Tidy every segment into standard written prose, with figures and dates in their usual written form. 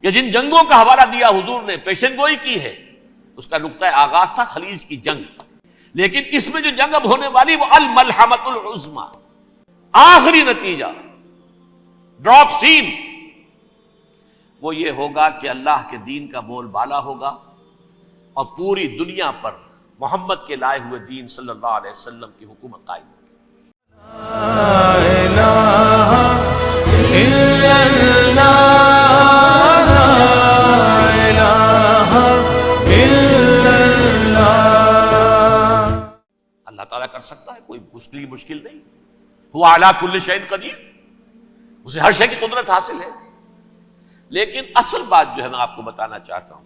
کہ جن جنگوں کا حوالہ دیا حضور نے، پیشن گوئی کی ہے، اس کا نقطہ آغاز تھا خلیج کی جنگ، لیکن اس میں جو جنگ اب ہونے والی وہ الملحمۃ العظمی، آخری نتیجہ، ڈراپ سین، وہ یہ ہوگا کہ اللہ کے دین کا بول بالا ہوگا اور پوری دنیا پر محمد کے لائے ہوئے دین صلی اللہ علیہ وسلم کی حکومت قائم ہوگی۔ لا الہ الا اللہ، لا الہ الا اللہ۔ اللہ تعالیٰ کر سکتا ہے، کوئی اس کے لیے مشکل نہیں، وہ اعلیٰ کل شیء قدیر، اسے ہر شے کی قدرت حاصل ہے۔ لیکن اصل بات جو ہے میں آپ کو بتانا چاہتا ہوں،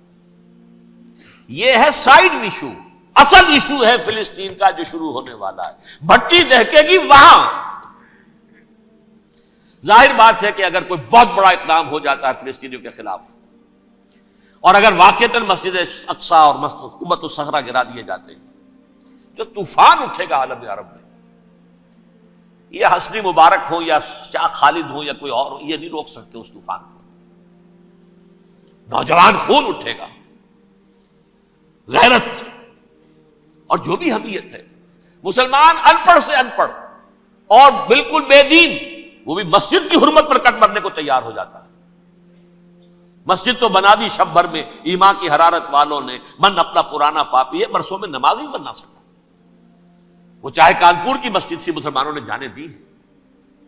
یہ ہے سائیڈ ایشو، اصل ایشو ہے فلسطین کا جو شروع ہونے والا ہے، بھٹی دہکے گی وہاں۔ ظاہر بات ہے کہ اگر کوئی بہت بڑا اقدام ہو جاتا ہے فلسطینیوں کے خلاف، اور اگر واقعتاً مسجد اقصیٰ اور قبۃ الصخرہ گرا دیے جاتے ہیں، تو طوفان اٹھے گا عالم عرب میں۔ یہ حسنی مبارک ہو یا شاہ خالد ہو یا کوئی اور ہو، یہ نہیں روک سکتے اس طوفان کو۔ نوجوان خون اٹھے گا، غیرت اور جو بھی حمیت ہے۔ مسلمان ان پڑھ سے ان پڑھ اور بالکل بے دین، وہ بھی مسجد کی حرمت پر کٹ مرنے کو تیار ہو جاتا ہے۔ مسجد تو بنا دی شب بھر میں ایمان کی حرارت والوں نے، من اپنا پرانا پاپی ہے، برسوں میں نماز ہی بننا سکا۔ وہ چاہے کانپور کی مسجد سے مسلمانوں نے جانے دی ہے،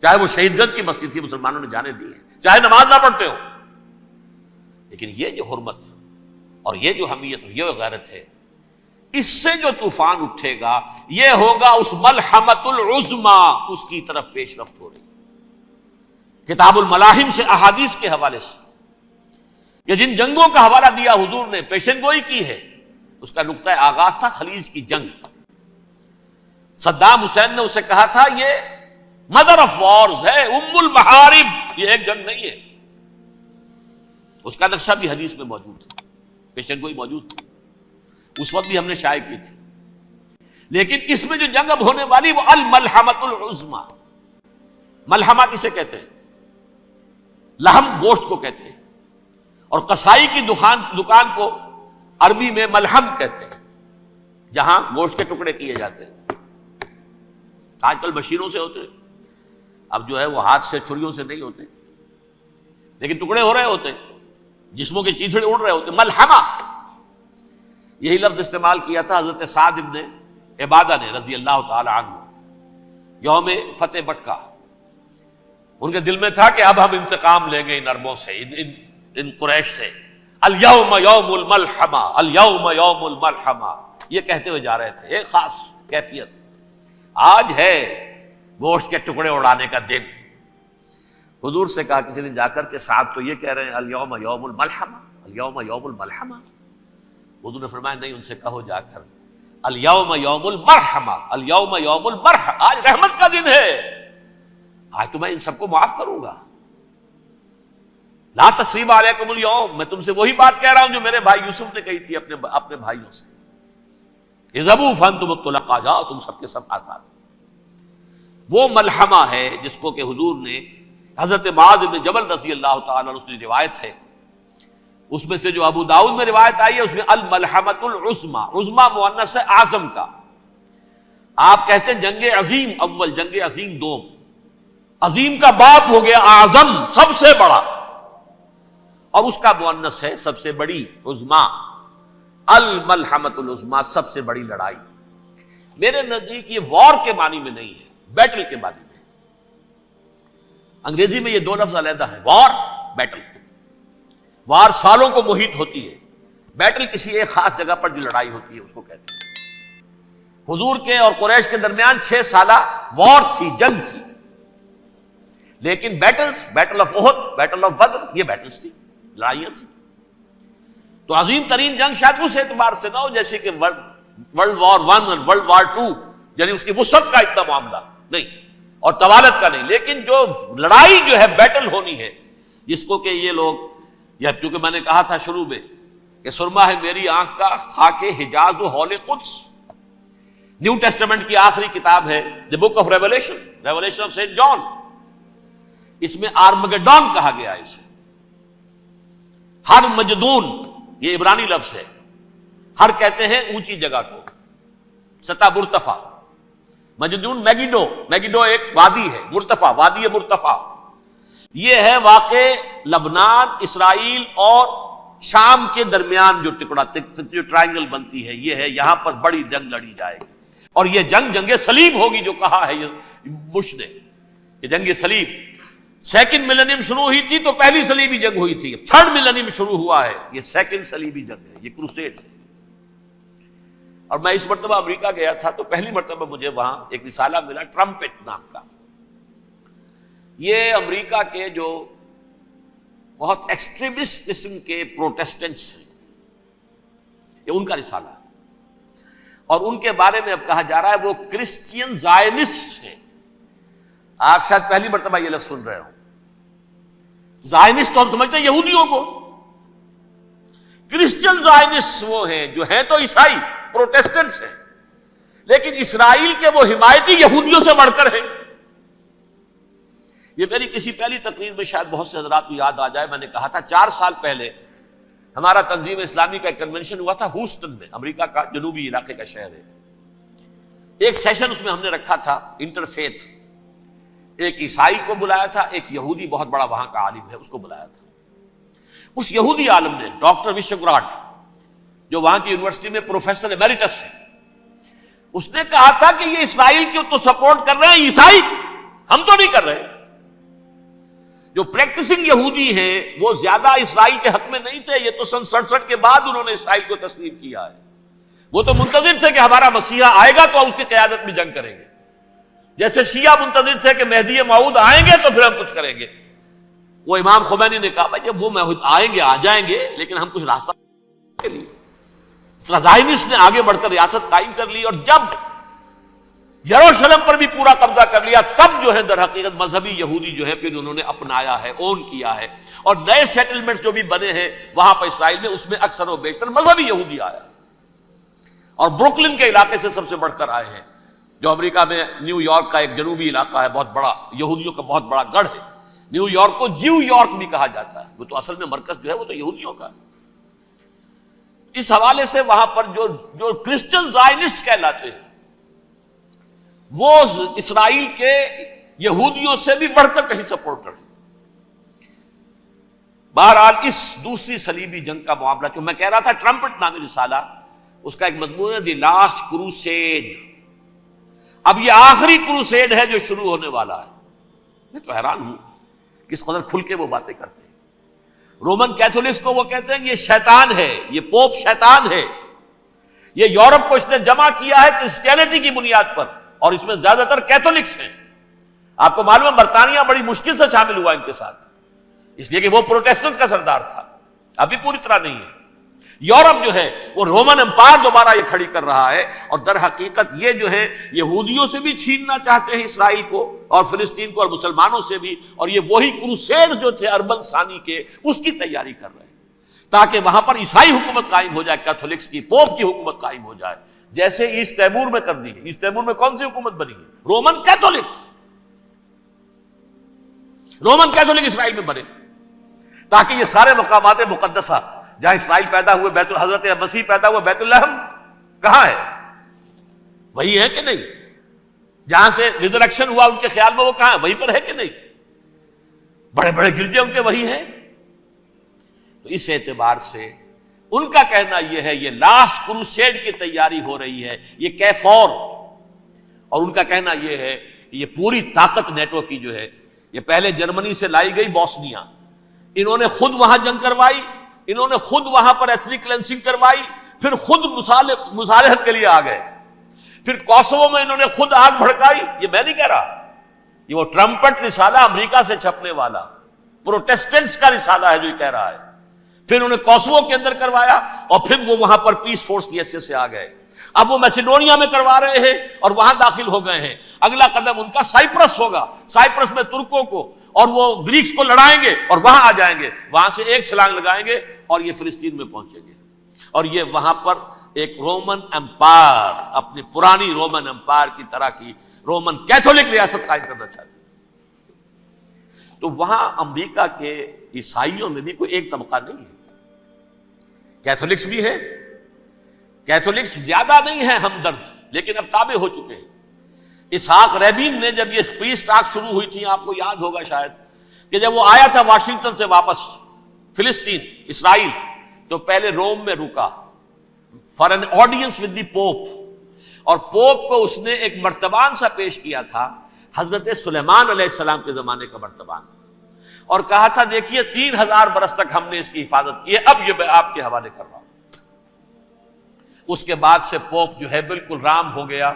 چاہے وہ شہید گنج کی مسجد تھی مسلمانوں نے جانے دی ہے، چاہے نماز نہ پڑھتے ہو، لیکن یہ جو حرمت اور یہ جو حمیت اور یہ غیرت ہے، اس سے جو طوفان اٹھے گا یہ ہوگا اس ملحمۃ العظمی، اس کی طرف پیش رفت ہو رہی۔ کتاب الملاحم سے احادیث کے حوالے سے کہ جن جنگوں کا حوالہ دیا حضور نے، پیشن گوئی کی ہے، اس کا نقطہ آغاز تھا خلیج کی جنگ۔ صدام حسین نے اسے کہا تھا یہ مدر آف وارز ہے، ام المحارب، یہ ایک جنگ نہیں ہے۔ اس کا نقشہ بھی حدیث میں موجود ہے، پیشن گوئی موجود تھی، اس وقت بھی ہم نے شائع کی تھی۔ لیکن اس میں جو جنگ اب ہونے والی وہ الملحمۃ العظمی۔ ملحمہ کسے کہتے ہیں؟ لحم گوشت کو کہتے ہیں، اور قصائی کی دکان کو عربی میں ملحم کہتے ہیں، جہاں گوشت کے ٹکڑے کیے جاتے ہیں۔ آج کل مشینوں سے ہوتے ہیں، اب جو ہے وہ ہاتھ سے چھریوں سے نہیں ہوتے، لیکن ٹکڑے ہو رہے ہوتے ہیں، جسموں کے چیتھڑے اڑ رہے ہوتے ہیں۔ ملحمہ، یہی لفظ استعمال کیا تھا حضرت سعد ابن عبادہ نے رضی اللہ تعالی عنہ یوم فتح مکہ۔ ان کے دل میں تھا کہ اب ہم انتقام لیں گے ان عربوں سے، ان قریش سے۔ الیوم یوم الملحمہ، الیوم یوم الملحمہ، یہ کہتے ہوئے جا رہے تھے۔ ایک خاص کیفیت، آج ہے گوشت کے ٹکڑے اڑانے کا دن۔ حضور سے کہا کسی نے جا کر کے صاحب تو یہ کہہ رہے ہیں الیوم یوم الملحمہ، الیوم یوم الملحمہ۔ حضور نے فرمایا نہیں، ان سے کہو جا کر الیوم یوم المرحمہ، الیوم یوم المرحمہ، آج رحمت کا دن ہے، آج تو میں ان سب کو معاف کروں گا۔ لا تثریب علیکم اليوم، میں تم سے وہی بات کہہ رہا ہوں جو میرے بھائی یوسف نے کہی تھی اپنے بھائیوں سے، اذهبوا فانتم الطلقاء، جاؤ تم سب کے سب آزاد۔ وہ ملحمہ ہے جس کو کہ حضور نے حضرت معاذ بن جبل رضی اللہ تعالیٰ عنہ کی روایت ہے، اس میں سے جو ابو داؤد میں روایت آئی ہے اس میں الملحمۃ العظمی، عظمی مؤنث ہے اعظم کا۔ آپ کہتے ہیں جنگ عظیم اول، جنگ عظیم دوم، عظیم کا باپ ہو گیا اعظم، سب سے بڑا، اور اس کا مؤنث ہے سب سے بڑی، عظمی۔ الملحمۃ العظمی، سب سے بڑی لڑائی۔ میرے نزدیک یہ وار کے معنی میں نہیں ہے، بیٹل کے معنی میں۔ انگریزی میں یہ دو لفظ علیحدہ ہیں، وار، بیٹل۔ وار سالوں کو محیط ہوتی ہے، بیٹل کسی ایک خاص جگہ پر جو لڑائی ہوتی ہے اس کو کہتے ہیں۔ حضور کے اور قریش کے درمیان 6 سالہ وار تھی، جنگ تھی، لیکن battles, battle of Uhud, battle of Badr, یہ بیٹلز تھی، لڑائیاں تھیں۔ تو عظیم ترین جنگ شاید اس اعتبار سے نہ ہو جیسے کہ ورلڈ وار 1 اور ورلڈ وار 2، یعنی اس کی وسعت کا اتنا معاملہ نہیں اور طوالت کا نہیں، لیکن جو لڑائی جو ہے بیٹل ہونی ہے، جس کو کہ یہ لوگ، یا چونکہ میں نے کہا تھا شروع میں کہ سرما ہے میری آنکھ کا خاک حجاز و حول قدس، نیو ٹیسٹمنٹ کی آخری کتاب ہے the book of revelation, revelation of saint John, اس میں آرمگیڈون کہا گیا ہے اسے۔ ہر مجدون، یہ عبرانی لفظ ہے، ہر کہتے ہیں اونچی جگہ کو، سطح مرتفع، مجدون میگیڈو، میگیڈو ایک وادی ہے، مرتفع، وادی مرتفع، یہ ہے واقع لبنان، اسرائیل اور شام کے درمیان جو ٹکڑا، جو ٹرائنگل بنتی ہے، یہ ہے، یہاں پر بڑی جنگ لڑی جائے گی، اور یہ جنگ جنگ صلیب ہوگی، جو کہا ہے بش نے، یہ جنگ صلیب۔ سیکنڈ ملینیم شروع ہوئی تھی تو پہلی صلیبی جنگ ہوئی تھی، تھرڈ ملینیم شروع ہوا ہے، یہ سیکنڈ صلیبی جنگ ہے، یہ کروسیڈ ہے۔ اور میں اس مرتبہ امریکہ گیا تھا تو پہلی مرتبہ مجھے وہاں ایک رسالہ ملا ٹرمپٹ نام کا، یہ امریکہ کے جو بہت ایکسٹریمسٹ قسم کے پروٹیسٹنٹس ہیں، یہ ان کا رسالہ ہے، اور ان کے بارے میں اب کہا جا رہا ہے وہ کرسچین زائنسٹ ہیں۔ آپ شاید پہلی مرتبہ یہ لفظ سن رہے ہو، زائنسٹ تو ہم سمجھتے ہیں یہودیوں کو، کرسچین زائنسٹ وہ ہیں جو ہیں تو عیسائی پروٹیسٹنٹس ہیں، لیکن اسرائیل کے وہ حمایتی یہودیوں سے بڑھ کر ہیں۔ یہ میری کسی پہلی تقریر میں شاید بہت سے حضرات کو یاد آ جائے، میں نے کہا تھا 4 سال پہلے ہمارا تنظیم اسلامی کا ایک کنونشن ہوا تھا ہوسٹن میں، امریکہ کا جنوبی علاقے کا شہر ہے۔ ایک سیشن اس میں ہم نے رکھا تھا انٹرفیتھ، ایک عیسائی کو بلایا تھا، ایک یہودی بہت بڑا وہاں کا عالم ہے اس کو بلایا تھا۔ اس یہودی عالم نے، ڈاکٹر وشوگراٹ، جو وہاں کی یونیورسٹی میں پروفیسر ایمیریٹس ہے، اس نے کہا تھا کہ یہ اسرائیل کو تو سپورٹ کر رہے ہیں عیسائی، ہم تو نہیں کر رہے۔ جو پریکٹسنگ یہودی ہیں وہ زیادہ اسرائیل کے حق میں نہیں تھے، یہ تو سن 67 کے بعد انہوں نے اسرائیل کو تسلیم کیا ہے، وہ تو منتظر تھے کہ ہمارا مسیحا آئے گا تو اس کی قیادت میں جنگ کریں گے، جیسے شیعہ منتظر تھے کہ مہدی موعود آئیں گے تو پھر ہم کچھ کریں گے۔ وہ امام خمینی نے کہا بھائی جب وہ آئیں گے آ جائیں گے، لیکن ہم کچھ راستہ کے لیے۔ زائنسٹ نے آگے بڑھ کر ریاست قائم کر لی، اور جب یروشلم پر بھی پورا قبضہ کر لیا، تب جو ہے در حقیقت مذہبی یہودی جو ہے پھر انہوں نے اپنایا ہے، اون کیا ہے، اور نئے سیٹلمنٹس جو بھی بنے ہیں وہاں پر اسرائیل میں، اس میں اکثر و بیشتر مذہبی یہودی آیا، اور بروکلن کے علاقے سے سب سے بڑھ کر آئے ہیں، جو امریکہ میں نیو یارک کا ایک جنوبی علاقہ ہے، بہت بڑا یہودیوں کا بہت بڑا گڑھ ہے۔ نیو یارک کو جیو یارک بھی کہا جاتا ہے، وہ تو اصل میں مرکز جو ہے وہ تو یہودیوں کا ہے۔ اس حوالے سے وہاں پر جو کرسچن زائنسٹ کہلاتے ہیں وہ اسرائیل کے یہودیوں سے بھی بڑھ کر کہیں سپورٹر ہیں۔ بہرحال اس دوسری صلیبی جنگ کا معاملہ جو میں کہہ رہا تھا، ٹرمپٹ نامی رسالہ، اس کا ایک مضمون ہے دی لاسٹ کروسیڈ۔ اب یہ آخری کروسیڈ ہے جو شروع ہونے والا ہے۔ میں تو حیران ہوں کس قدر کھل کے وہ باتیں کرتے ہیں۔ رومن کیتھولکس کو وہ کہتے ہیں کہ یہ شیطان ہے، یہ پوپ شیطان ہے، یہ یورپ کو اس نے جمع کیا ہے کرسچینٹی کی بنیاد پر، اور اس میں زیادہ تر کیتھولکس ہیں۔ آپ کو معلوم ہے برطانیہ بڑی مشکل سے شامل ہوا ان کے ساتھ، اس لیے کہ وہ پروٹیسٹنٹ کا سردار تھا، ابھی پوری طرح نہیں ہے۔ یورپ جو ہے وہ رومن امپائر دوبارہ یہ کھڑی کر رہا ہے، اور در حقیقت یہ جو ہے یہودیوں سے بھی چھیننا چاہتے ہیں اسرائیل کو اور فلسطین کو، اور مسلمانوں سے بھی، اور یہ وہی کروسیڈ جو تھے اربن ثانی کے، اس کی تیاری کر رہے ہیں تاکہ وہاں پر عیسائی حکومت قائم ہو جائے، کیتھولکس کی، پوپ کی حکومت قائم ہو جائے، جیسے ایسٹ تیمور میں کر دی ہے۔ ایسٹ تیمور میں کون سی حکومت بنی ہے؟ رومن کیتھولک، رومن کیتھولک اسرائیل میں بنے، تاکہ یہ سارے مقامات مقدسہ جہاں اسرائیل پیدا ہوئے، بیت حضرت مسیح پیدا ہوئے، بیت الحم کہاں ہے؟ وہی ہے کہ نہیں؟ جہاں سے ریزریکشن ہوا ان کے خیال میں وہ کہاں ہے؟ وہیں پر ہے کہ نہیں؟ بڑے بڑے گرجے ان کے وہی ہیں۔ تو اس اعتبار سے ان کا کہنا یہ ہے یہ لاسٹ کروسیڈ کی تیاری ہو رہی ہے، یہ کیفور، اور ان کا کہنا یہ ہے کہ یہ پوری طاقت نیٹو کی جو ہے، یہ پہلے جرمنی سے لائی گئی بوسنیا، انہوں نے خود وہاں جنگ کروائی، انہوں نے خود وہاں پر ایتھنک کلینسنگ کروائی، پھر خود مصالحت کے لیے آ گئے، پھر کوسوو میں انہوں نے خود آگ بھڑکائی۔ یہ میں نہیں کہہ رہا، یہ وہ ٹرمپٹ رسالہ امریکہ سے چھپنے والا پروٹیسٹنٹس کا رسالہ ہے جو یہ کہہ رہا ہے۔ پھر انہوں نے کوسوو کے اندر کروایا، اور پھر وہ وہاں پر پیس فورس کی حیثیت سے آ گئے۔ اب وہ میسیڈونیا میں کروا رہے ہیں اور وہاں داخل ہو گئے ہیں۔ اگلا قدم ان کا سائپرس ہوگا، سائپرس میں ترکوں کو اور وہ گریکس کو لڑائیں گے اور وہاں آ جائیں گے، وہاں سے ایک چھلانگ لگائیں گے اور یہ فلسطین میں پہنچیں گے، اور یہ وہاں پر ایک رومن امپائر، اپنی پرانی رومن امپائر کی طرح کی رومن کیتھولک ریاست قائم کرنا چاہتے ہیں۔ تو وہاں امریکہ کے عیسائیوں میں بھی کوئی ایک طبقہ نہیں ہے، کیتھولکس بھی ہیں، کیتھولکس زیادہ نہیں ہیں ہمدرد، لیکن اب تابع ہو چکے ہیں۔ اسحاق ریبین نے جب یہ پیس ٹاک شروع ہوئی تھی، آپ کو یاد ہوگا شاید، کہ جب وہ آیا تھا واشنگٹن سے واپس فلسطین اسرائیل، تو پہلے روم میں رکا for an audience with the pope, اور پوپ کو اس نے ایک مرتبان سا پیش کیا تھا، حضرت سلیمان علیہ السلام کے زمانے کا مرتبان، اور کہا تھا دیکھیے 3000 برس تک ہم نے اس کی حفاظت کی ہے، اب یہ میں آپ کے حوالے کر رہا ہوں۔ اس کے بعد سے پوپ جو ہے بالکل رام ہو گیا،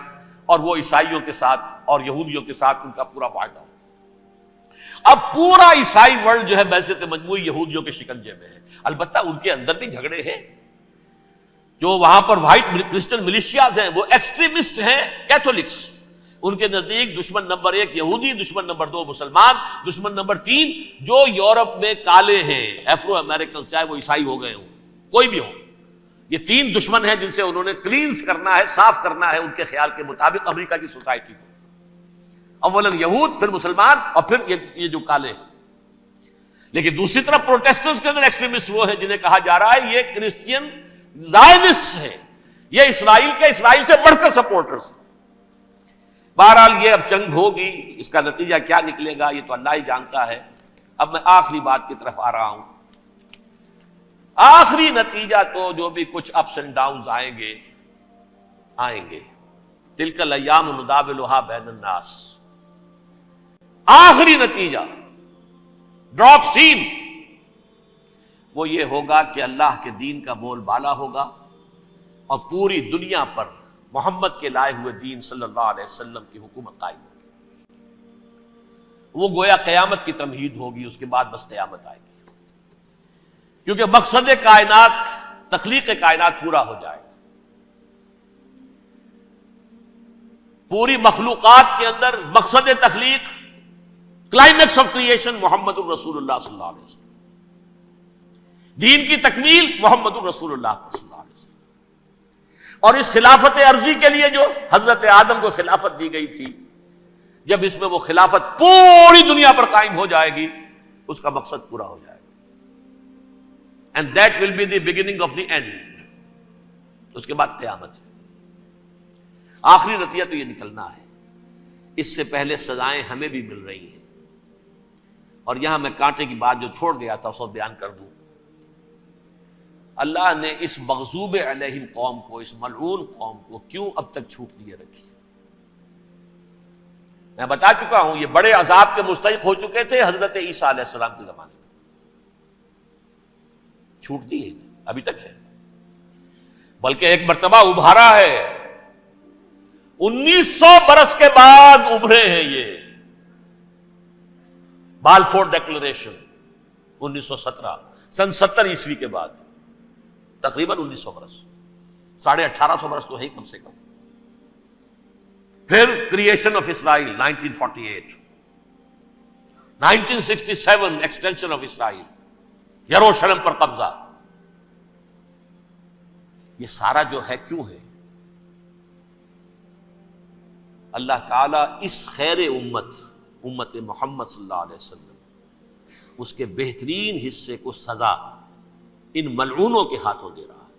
اور وہ عیسائیوں کے ساتھ اور یہودیوں کے ساتھ ان کا پورا معاہدہ ہو۔ اب پورا عیسائی ورلڈ جو ہے ویسے تو مجموعی یہودیوں کے شکنجے میں ہے، البتہ ان کے اندر بھی جھگڑے ہیں۔ جو وہاں پر وائٹ کرسچن ملیشیاز ہیں وہ ایکسٹریمسٹ ہیں کیتھولکس، ان کے نزدیک دشمن نمبر 1 یہودی، دشمن نمبر 2 مسلمان، دشمن نمبر 3 جو یورپ میں کالے ہیں، ایفرو امریکن، چاہے وہ عیسائی ہو گئے ہوں کوئی بھی ہو، یہ 3 دشمن ہیں جن سے انہوں نے کلینز کرنا ہے، صاف کرنا ہے ان کے خیال کے مطابق امریکہ کی سوسائٹی کو، اولاً یہود، پھر مسلمان، اور پھر یہ جو کالے ہیں۔ لیکن دوسری طرف پروٹیسٹنٹس کے اندر ایکسٹریمسٹ وہ ہیں جنہیں کہا جا رہا ہے یہ کرسچین زائنسٹ ہیں، یہ اسرائیل سے بڑھ کر سپورٹرز ہیں۔ بہرحال یہ اب جنگ ہوگی، اس کا نتیجہ کیا نکلے گا یہ تو اللہ ہی جانتا ہے۔ اب میں آخری بات کی طرف آ رہا ہوں۔ آخری نتیجہ تو جو بھی کچھ اپس اینڈ ڈاؤنز آئیں گے، تلک الایام نداولھا بین الناس، آخری نتیجہ ڈراپ سین وہ یہ ہوگا کہ اللہ کے دین کا بول بالا ہوگا، اور پوری دنیا پر محمد کے لائے ہوئے دین صلی اللہ علیہ وسلم کی حکومت قائم ہوگی۔ وہ گویا قیامت کی تمہید ہوگی، اس کے بعد بس قیامت آئے گی، کیونکہ مقصد کائنات، تخلیق کائنات پورا ہو جائے گا۔ پوری مخلوقات کے اندر مقصد تخلیق، کلائمیکس آف کریشن محمد الرسول اللہ صلی اللہ علیہ وسلم، دین کی تکمیل محمد الرسول اللہ صلی اللہ علیہ وسلم، اور اس خلافت عرضی کے لیے جو حضرت آدم کو خلافت دی گئی تھی، جب اس میں وہ خلافت پوری دنیا پر قائم ہو جائے گی، اس کا مقصد پورا ہو جائے گا۔ And that will be the beginning of the end, اس کے بعد قیامت ہے۔ آخری نتیجہ تو یہ نکلنا ہے، اس سے پہلے سزائیں ہمیں بھی مل رہی ہیں، اور یہاں میں کانٹے کی بات جو چھوڑ گیا تھا اس کو بیان کر دوں۔ اللہ نے اس مغضوب علیہم قوم کو، اس ملعون قوم کو کیوں اب تک چھوٹ دیے رکھی؟ میں بتا چکا ہوں یہ بڑے عذاب کے مستحق ہو چکے تھے حضرت عیسیٰ علیہ السلام کے زمانے میں، چھوٹ دی ہے ابھی تک ہے، بلکہ ایک مرتبہ ابھارا ہے، 1900 برس کے بعد ابھرے ہیں یہ، بالفور ڈیکلریشن 1917، سن 70 عیسوی کے بعد، تقریباً 1900 برس، 1850 برس تو ہے کم سے کم۔ پھر creation of Israel 1948، 1967 extension of Israel, یروشلم پر قبضہ، یہ سارا جو ہے کیوں ہے؟ اللہ تعالیٰ اس خیر امت محمد صلی اللہ علیہ وسلم، اس کے بہترین حصے کو سزا ان ملعونوں کے ہاتھوں دے رہا ہے۔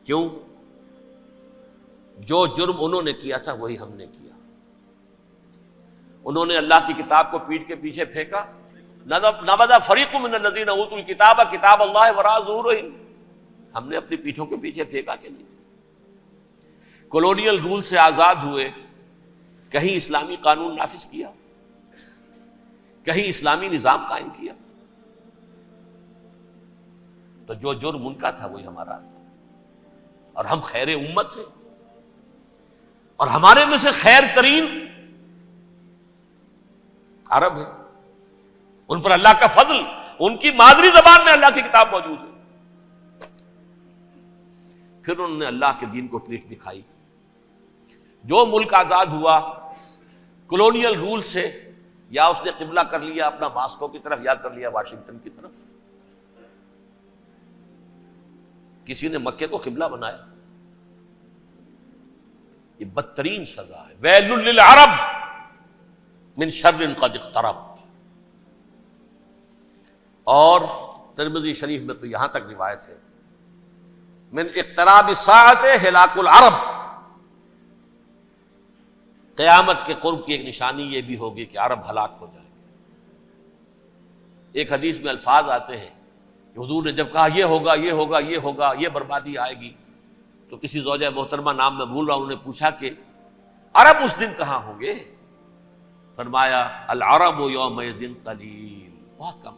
کیوں؟ جو جرم انہوں نے کیا تھا وہی ہم نے کیا۔ انہوں نے اللہ کی کتاب کو پیٹھ کے پیچھے پھینکا، نبذ فریق من الذین اوتوا الکتاب کتاب اللہ وراء ظہورہم، ہم نے اپنی پیٹھوں کے پیچھے پھینکا کہ نہیں؟ کولونیل رول سے آزاد ہوئے، کہیں اسلامی قانون نافذ کیا، کہیں اسلامی نظام قائم کیا؟ تو جو جرم ان کا تھا وہی ہمارا ہے، اور ہم خیر امت ہیں، اور ہمارے میں سے خیر ترین عرب ہیں، ان پر اللہ کا فضل، ان کی مادری زبان میں اللہ کی کتاب موجود ہے۔ پھر انہوں نے اللہ کے دین کو پیٹھ دکھائی۔ جو ملک آزاد ہوا کولونیل رول سے، یا اس نے قبلہ کر لیا اپنا ماسکو کی طرف، یا کر لیا واشنگٹن کی طرف، کسی نے مکے کو قبلہ بنایا، یہ بدترین سزا ہے۔ ویل للعرب من شر قد اقترب۔ اور ترمذی شریف میں تو یہاں تک روایت ہے من اقتراب الساعۃ ہلاک العرب، قیامت کے قرب کی ایک نشانی یہ بھی ہوگی کہ عرب ہلاک ہو جائے گے۔ ایک حدیث میں الفاظ آتے ہیں کہ حضور نے جب کہا یہ ہوگا یہ ہوگا یہ ہوگا یہ بربادی آئے گی، تو کسی زوجہ محترمہ نام میں بھول رہا ہوں، انہوں نے پوچھا کہ عرب اس دن کہاں ہوں گے؟ فرمایا العرب یومئذ قلیل، بہت کم۔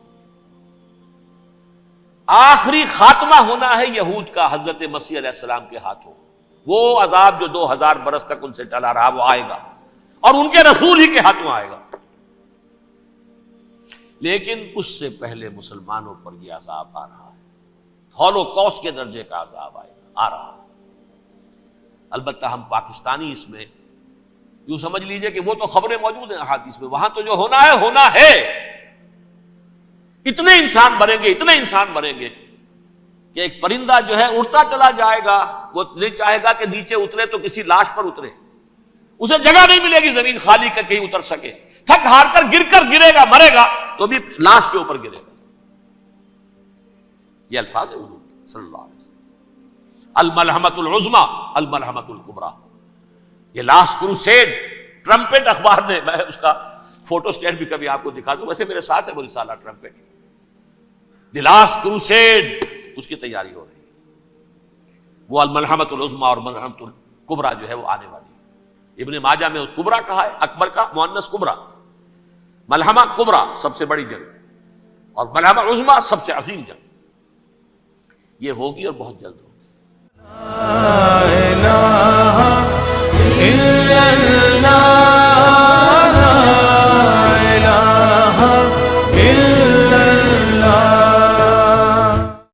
آخری خاتمہ ہونا ہے یہود کا حضرت مسیح علیہ السلام کے ہاتھوں، وہ عذاب جو 2000 برس تک ان سے ٹلا رہا وہ آئے گا، اور ان کے رسول ہی کے ہاتھوں آئے گا۔ لیکن اس سے پہلے مسلمانوں پر یہ عذاب آ رہا ہے، ہولوکاسٹ کے درجے کا عذاب آ رہا ہے۔ البتہ ہم پاکستانی اس میں یوں سمجھ لیجئے کہ وہ تو خبریں موجود ہیں احادیث میں، وہاں تو جو ہونا ہے، اتنے انسان مریں گے کہ ایک پرندہ جو ہے اڑتا چلا جائے گا، وہ نہیں چاہے گا کہ نیچے اترے تو کسی لاش پر اترے، اسے جگہ نہیں ملے گی زمین خالی کر کہیں اتر سکے، تھک ہار کر گرے گا، مرے گا تو بھی لاش کے اوپر گرے گا۔ یہ الفاظ ہیں حضور صلی اللہ علیہ وسلم، الملحمۃ العظمی الملحمۃ الکبریٰ، یہ لاسٹ کروسیڈ، ٹرمپٹ اخبار نے، میں اس کا فوٹو اسٹیٹ بھی کبھی آپ کو دکھا دوں، ویسے میرے ساتھ ہے وہ رسالہ ٹرمپٹ، دی لاسٹ کروسیڈ، اس کی تیاری ہو رہی ہے۔ وہ الملحمۃ العظمی اور ملحمۃ الکبریٰ جو ہے وہ آنے والی ہے۔ ابن ماجہ میں کبریٰ کہا ہے، اکبر کا مؤنث کبریٰ، ملحمہ کبریٰ سب سے بڑی جنگ، اور ملحمہ عظمی سب سے عظیم جنگ، یہ ہوگی اور بہت جلد ہوگی۔ لا الہ